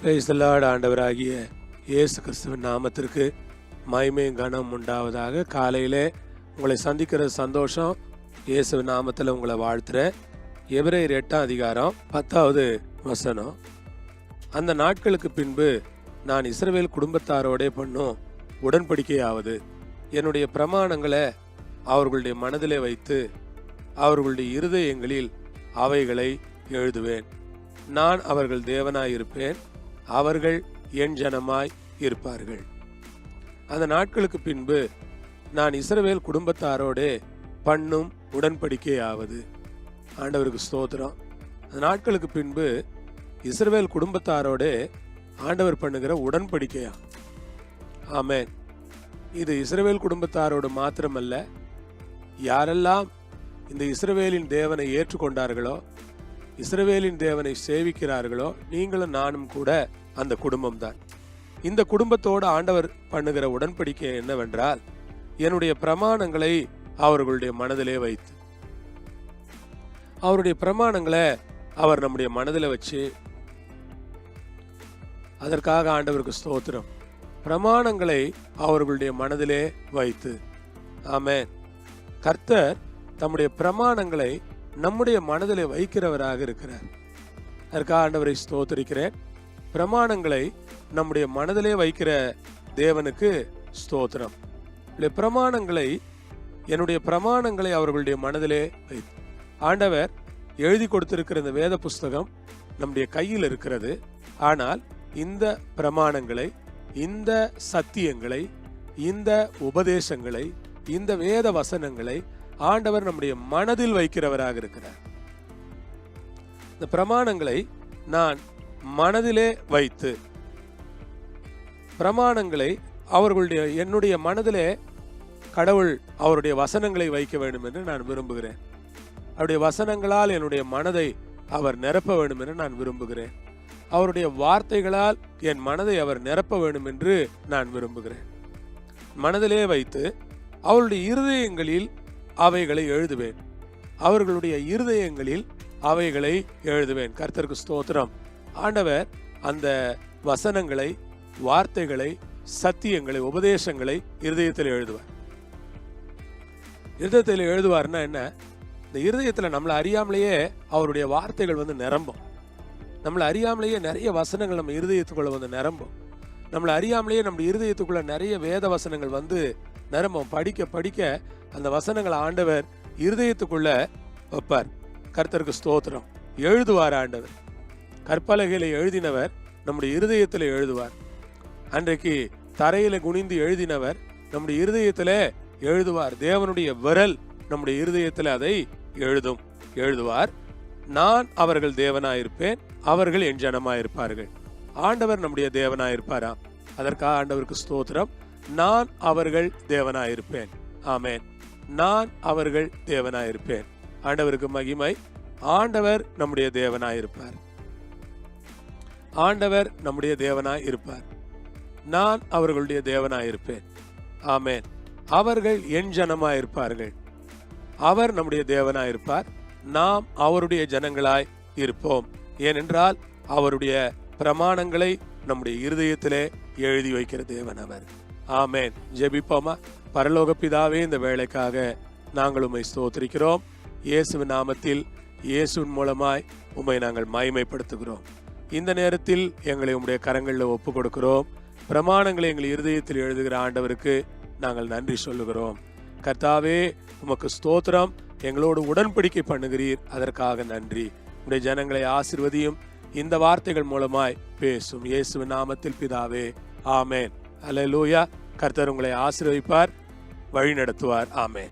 Praise the Lord. ஆண்டவராகிய இயேசு கிறிஸ்துவின் நாமத்திற்கு மகிமையும் கனம் உண்டாவதாக. காலையிலே உங்களை சந்திக்கிற சந்தோஷம். இயேசுவின் நாமத்தில் உங்களை வாழ்த்துறேன். எபிரேயர் 8ஆம் அதிகாரம் 10வது வசனம். அந்த நாட்களுக்கு பின்பு நான் இஸ்ரவேல் குடும்பத்தாரோடே பண்ணும் உடன்படிக்கையாவது என்னுடைய பிரமாணங்களை அவர்களுடைய மனதிலே வைத்து அவர்களுடைய இருதயங்களில் அவைகளை எழுதுவேன். நான் அவர்கள் தேவனாயிருப்பேன், அவர்கள் என் ஜனமாய் இருப்பார்கள். அந்த நாட்களுக்கு பின்பு நான் இஸ்ரவேல் குடும்பத்தாரோடே பண்ணும் உடன்படிக்கையாவது. ஆண்டவருக்கு ஸ்தோத்திரம். அந்த நாட்களுக்கு பின்பு இஸ்ரவேல் குடும்பத்தாரோடே ஆண்டவர் பண்ணுகிற உடன்படிக்கையா. ஆமென். இது இஸ்ரவேல் குடும்பத்தாரோடு மாத்திரமல்ல, யாரெல்லாம் இந்த இஸ்ரவேலின் தேவனை ஏற்றுக்கொண்டார்களோ, இஸ்ரவேலின் தேவனை சேவிக்கிறார்களோ, நீங்களும் நானும் கூட அந்த குடும்பம்தான். இந்த குடும்பத்தோடு ஆண்டவர் பண்ணுகிற உடன்படிக்கை என்னவென்றால், என்னுடைய பிரமாணங்களை அவர்களுடைய மனதிலே வைத்து, அவருடைய பிரமாணங்களை அவர் நம்முடைய மனதில் வச்சு, அதற்காக ஆண்டவருக்கு ஸ்தோத்திரம். பிரமாணங்களை அவர்களுடைய மனதிலே வைத்து. ஆமென். கர்த்தர் தம்முடைய பிரமாணங்களை நம்முடைய மனதிலே வைக்கிறவராக இருக்கிறார். அதற்காக ஆண்டவரை ஸ்தோத்திரிக்கிறேன். பிரமாணங்களை நம்முடைய மனதிலே வைக்கிற தேவனுக்கு ஸ்தோத்திரம். பிரமாணங்களை, என்னுடைய பிரமாணங்களை அவர்களுடைய மனதிலே வைத்து. ஆண்டவர் எழுதி கொடுத்திருக்கிற இந்த வேத புஸ்தகம் நம்முடைய கையில் இருக்கிறது. ஆனால் இந்த பிரமாணங்களை, இந்த சத்தியங்களை, இந்த உபதேசங்களை, இந்த வேத வசனங்களை ஆண்டவர் நம்முடைய மனதில் வைக்கிறவராக இருக்கிறார். இந்த பிரமாணங்களை நான் மனதிலே வைத்து, பிரமாணங்களை அவர்களுடைய, என்னுடைய மனதிலே கடவுள் அவருடைய வசனங்களை வைக்க வேண்டும் என்று நான் விரும்புகிறேன். அவருடைய வசனங்களால் என்னுடைய மனதை அவர் நிரப்ப வேண்டும் என்று நான் விரும்புகிறேன். அவருடைய வார்த்தைகளால் என் மனதை அவர் நிரப்ப வேண்டும் என்று நான் விரும்புகிறேன். மனதிலே வைத்து அவருடைய இருதயங்களில் அவைகளை எழுதுவேன். அவர்களுடைய இருதயங்களில் அவைகளை எழுதுவேன். கர்த்தருக்கு ஸ்தோத்திரம். ஆண்டவர் அந்த வசனங்களை, வார்த்தைகளை, சத்தியங்களை, உபதேசங்களை இருதயத்தில் எழுதுவார். இருதயத்தில் எழுதுவார்னா என்ன? இந்த இருதயத்தில் நம்மளை அறியாமலேயே அவருடைய வார்த்தைகள் வந்து நிரம்பும். நம்மளை அறியாமலேயே நிறைய வசனங்கள் நம்ம இருதயத்துக்குள்ள வந்து நிரம்பும். நம்மளை அறியாமலேயே நம்ம இருதயத்துக்குள்ள நிறைய வேத வசனங்கள் வந்து நிரம்பும். படிக்க படிக்க அந்த வசனங்களை ஆண்டவர் இருதயத்துக்குள்ள வைப்பார். கர்த்தருக்கு ஸ்தோத்திரம். எழுதுவார் ஆண்டவர். கற்பலகையில எழுதினவர் நம்முடைய இருதயத்தில் எழுதுவார். அன்றைக்கு தரையில குனிந்து எழுதினவர் நம்முடைய இருதயத்தில் எழுதுவார். தேவனுடைய விரல் நம்முடைய இருதயத்தில் அதை எழுதுவார். நான் அவர்கள் தேவனாயிருப்பேன், அவர்கள் என் ஜனமாயிருப்பார்கள். ஆண்டவர் நம்முடைய தேவனாயிருப்பாராம். அதற்காக ஆண்டவருக்கு ஸ்தோத்திரம். நான் அவர்கள் தேவனாயிருப்பேன். ஆமென். நான் அவர்கள் தேவனாயிருப்பேன். ஆண்டவருக்கு மகிமை. ஆண்டவர் நம்முடைய தேவனாயிருப்பார். ஆண்டவர் நம்முடைய தேவனாய் இருப்பார். நான் அவர்களுடைய தேவனாயிருப்பேன். ஆமென். அவர்கள் என் ஜனமாயிருப்பார்கள். அவர் நம்முடைய தேவனாயிருப்பார். நாம் அவருடைய ஜனங்களாய் இருப்போம். ஏனென்றால் அவருடைய பிரமாணங்களை நம்முடைய இருதயத்திலே எழுதி வைக்கிற தேவன் அவர். ஆமென். ஜெபிப்போமா? பரலோக பிதாவே, இந்த வேளைக்காக நாங்கள் உம்மை ஸ்தோத்திரிக்கிறோம். இயேசுவின் நாமத்தில், இயேசுவின் மூலமாய் உம்மை நாங்கள் மகிமைப்படுத்துகிறோம். இந்த நேரத்தில் எங்களை உம்முடைய கரங்களில் ஒப்பு கொடுக்கிறோம். பிரமாணங்களை எங்கள் இருதயத்தில் எழுதுகிற ஆண்டவருக்கு நாங்கள் நன்றி சொல்லுகிறோம். கர்த்தாவே, உமக்கு ஸ்தோத்திரம். எங்களோடு உடன்படிக்கை பண்ணுகிறீர், அதற்காக நன்றி. உடைய ஜனங்களை ஆசீர்வதியும். இந்த வார்த்தைகள் மூலமாய் பேசும். இயேசுவின் நாமத்தில் பிதாவே, ஆமென். அல்லேலூயா. கர்த்தர் உங்களை ஆசீர்வதிப்பார், வழி நடத்துவார். ஆமென்.